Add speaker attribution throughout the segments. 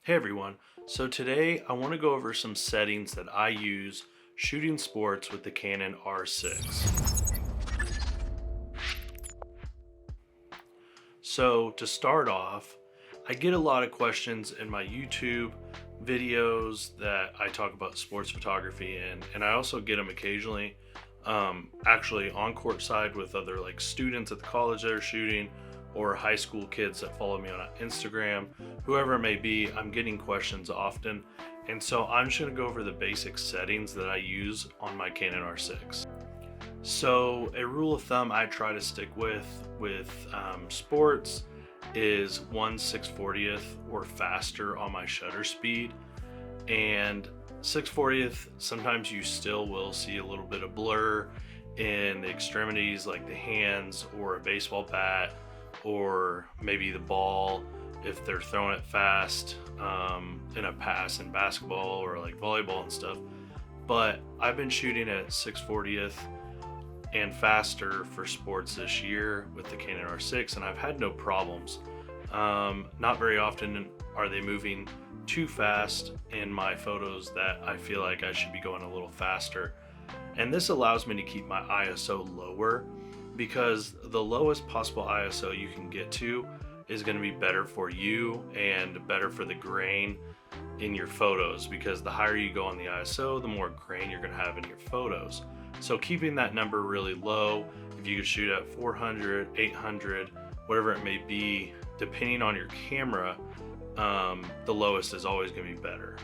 Speaker 1: Hey everyone, so today I want to go over some settings that I use shooting sports with the Canon R6. So to start off, I get a lot of questions in my YouTube videos that I talk about sports photography and I also get them occasionally actually on court side with other like students at the college that are shooting or high school kids that follow me on Instagram, whoever it may be. I'm getting questions often, and so I'm just going to go over the basic settings that I use on my Canon R6. So a rule of thumb I try to stick with sports is 1/640th or faster on my shutter speed. And 6/40th, sometimes you still will see a little bit of blur in the extremities like the hands or a baseball bat or maybe the ball if they're throwing it fast in a pass in basketball or like volleyball and stuff. But I've been shooting at 6/40th and faster for sports this year with the Canon R6, and I've had no problems. Not very often are they moving too fast in my photos that I feel like I should be going a little faster. And this allows me to keep my ISO lower, because the lowest possible ISO you can get to is going to be better for you and better for the grain in your photos, because the higher you go on the ISO, the more grain you're going to have in your photos. So keeping that number really low, if you could shoot at 400, 800, whatever it may be, depending on your camera, the lowest is always going to be better.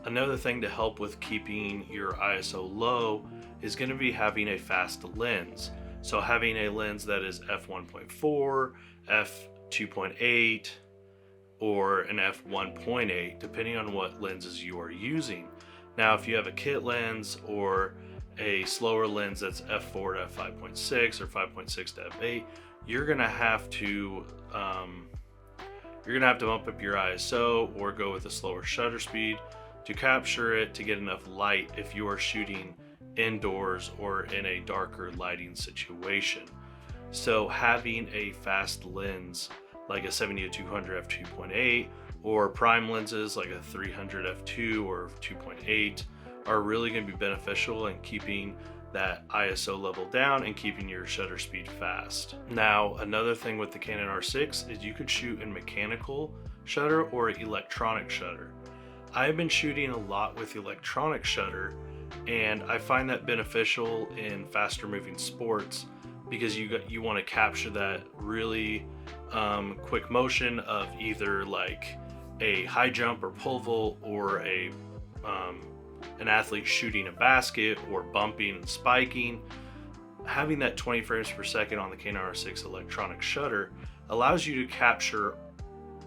Speaker 1: Another thing to help with keeping your ISO low is going to be having a fast lens. So having a lens that is f1.4, f2.8, or an f1.8, depending on what lenses you are using. Now, if you have a kit lens or a slower lens that's f4 to f5.6 or 5.6 to f8, you're gonna have to bump up your ISO or go with a slower shutter speed to capture it to get enough light if you are shooting indoors or in a darker lighting situation. So having a fast lens like a 70-200 f2.8 or prime lenses like a 300 f2 or 2.8 are really going to be beneficial in keeping that ISO level down and keeping your shutter speed fast. Now, another thing with the Canon R6 is you could shoot in mechanical shutter or electronic shutter. I've been shooting a lot with electronic shutter, and I find that beneficial in faster moving sports because you want to capture that really quick motion of either like a high jump or pole vault or an athlete shooting a basket or bumping and spiking. Having that 20 frames per second on the Canon R6 electronic shutter allows you to capture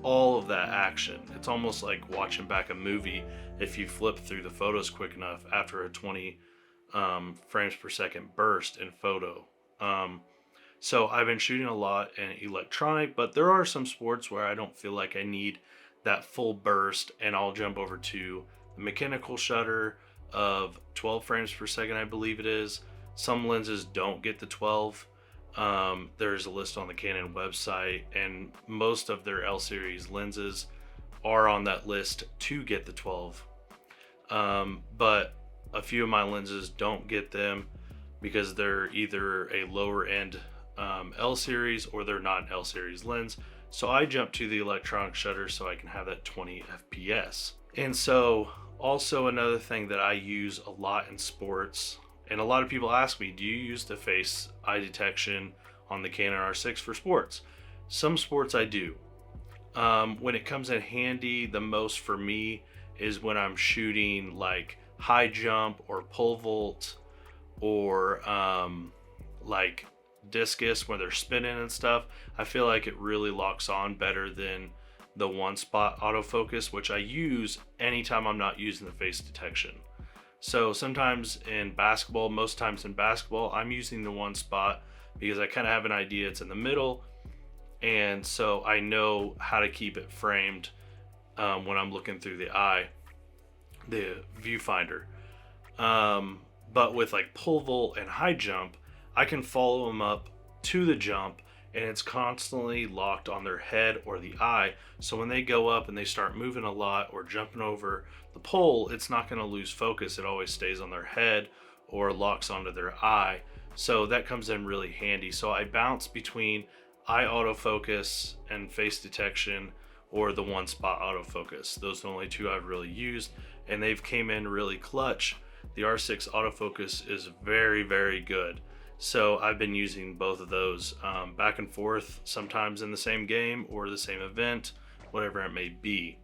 Speaker 1: all of that action. It's almost like watching back a movie if you flip through the photos quick enough after a 20 frames per second burst in photo. So I've been shooting a lot in electronic, but there are some sports where I don't feel like I need that full burst, and I'll jump over to the mechanical shutter of 12 frames per second, I believe it is. Some lenses don't get the 12. There's a list on the Canon website, and most of their L series lenses are on that list to get the 12. But a few of my lenses don't get them because they're either a lower end L series or they're not an L series lens. So I jump to the electronic shutter so I can have that 20 FPS. And so also another thing that I use a lot in sports, and a lot of people ask me, do you use the face eye detection on the Canon R6 for sports? Some sports I do. When it comes in handy, the most for me is when I'm shooting like high jump or pole vault or like discus where they're spinning and stuff. I feel like it really locks on better than the one spot autofocus, which I use anytime I'm not using the face detection. So sometimes in basketball, most times in basketball, I'm using the one spot because I kind of have an idea it's in the middle, and so I know how to keep it framed when I'm looking through the viewfinder. But with like pole vault and high jump, I can follow them up to the jump and it's constantly locked on their head or the eye. So when they go up and they start moving a lot or jumping over the pole, it's not going to lose focus. It always stays on their head or locks onto their eye. So that comes in really handy. So I bounce between eye autofocus and face detection, or the one spot autofocus. Those are the only two I've really used, and they've came in really clutch. The R6 autofocus is very, very good. So I've been using both of those back and forth, sometimes in the same game or the same event, whatever it may be.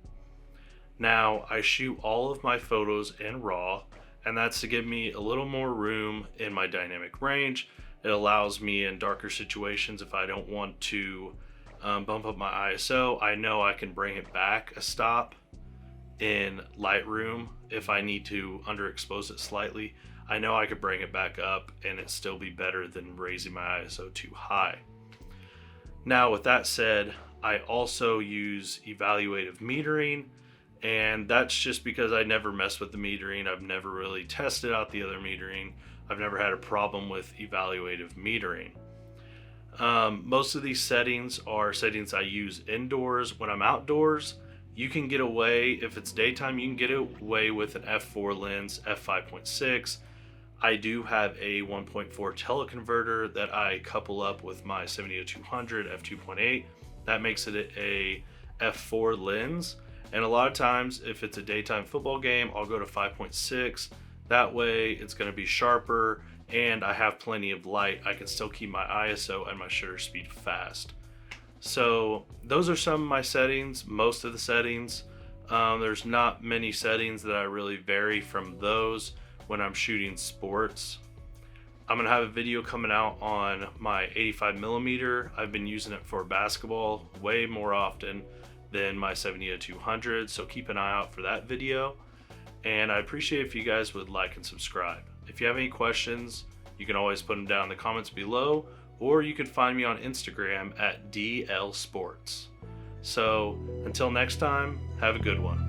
Speaker 1: Now I shoot all of my photos in RAW, and that's to give me a little more room in my dynamic range. It allows me in darker situations, if I don't want to bump up my ISO, I know I can bring it back a stop in Lightroom. If I need to underexpose it slightly, I know I could bring it back up and it still be better than raising my ISO too high. Now with that said, I also use evaluative metering, and that's just because I never mess with the metering. I've never really tested out the other metering. I've never had a problem with evaluative metering. Most of these settings are settings I use indoors. When I'm outdoors, you can get away, if it's daytime, you can get away with an f4 lens, f5.6. I do have a 1.4 teleconverter that I couple up with my 70-200 f2.8. That makes it a f4 lens. And a lot of times, if it's a daytime football game, I'll go to 5.6. That way it's going to be sharper and I have plenty of light. I can still keep my ISO and my shutter speed fast. So those are some of my settings, most of the settings. There's not many settings that I really vary from those when I'm shooting sports. I'm gonna have a video coming out on my 85mm. I've been using it for basketball way more often than my 70-200, so keep an eye out for that video. And I appreciate if you guys would like and subscribe. If you have any questions, you can always put them down in the comments below, or you can find me on Instagram at DL Sports. So until next time, have a good one.